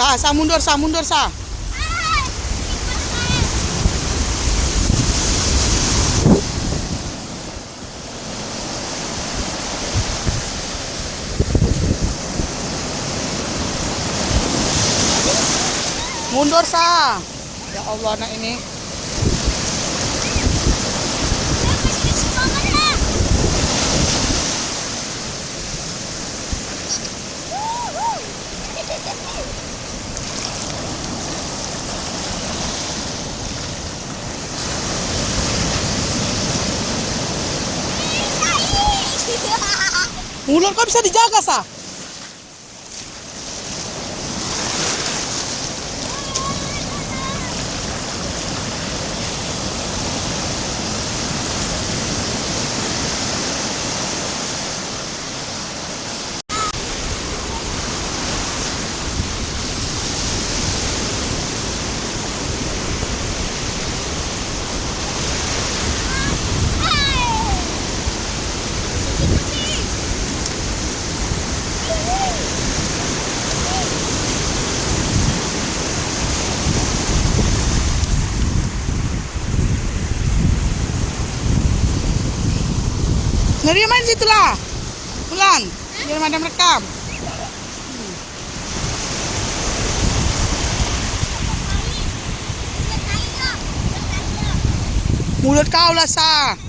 Sa mundur, sa mundur, sa. Mundur, sa. Ya Allah, nak ini. Mulut kau bisa dijaga, Sa. Ngeri main situ lah. Pulang. Biar madam rekam. Mulut kau lah, Sa.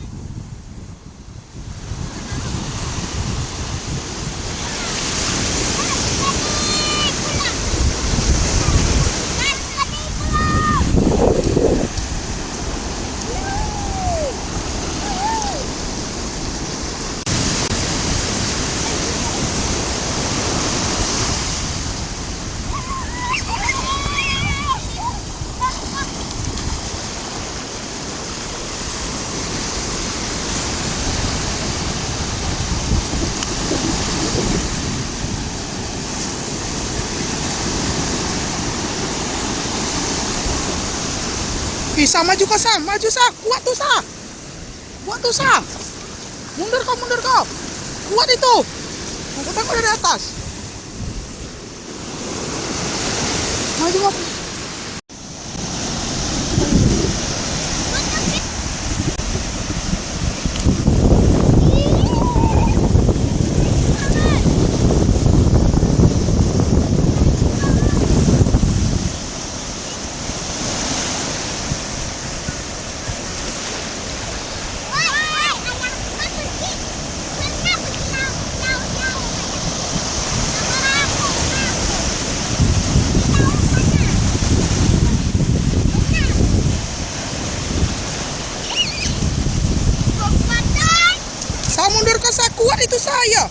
Bisa maju kau, Sa. Maju, Sa. Kuat tuh, Sa. Kuat tuh, Sa. Mundur kau, mundur kau. Kuat itu. Aku tengok dari atas. Maju kau. Sa, mundur kau, Sa. Kuat itu, saya.